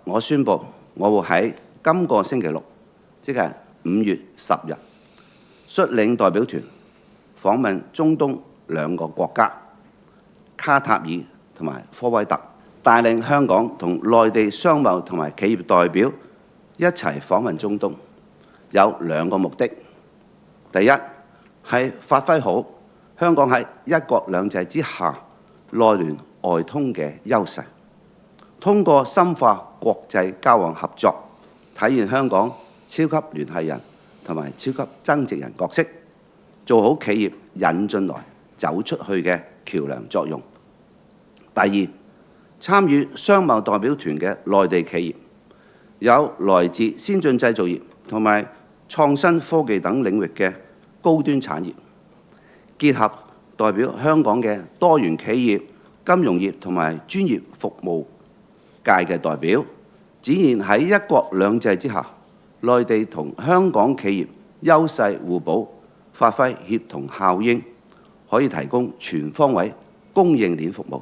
我宣布，我會喺今個星期六，即係5月10日，率領代表團訪問中東2個國家卡塔爾同埋科威特，帶領香港同內地商貿同埋企業代表一齊訪問中東，有2個目的。第一係發揮好香港喺一國兩制之下內聯外通嘅優勢，通過深化國際交往合作，體現香港超級聯繫人同埋超級增值人角色，做好企業引進來走出去嘅橋梁作用。第二，參與商貿代表團嘅內地企業有來自先進製造業同埋創新科技等領域嘅高端產業，結合代表香港嘅多元企業、金融業同埋專業服務界嘅代表，展現喺一國兩制之下，內地同香港企業優勢互補，發揮協同效應，可以提供全方位供應鏈服務。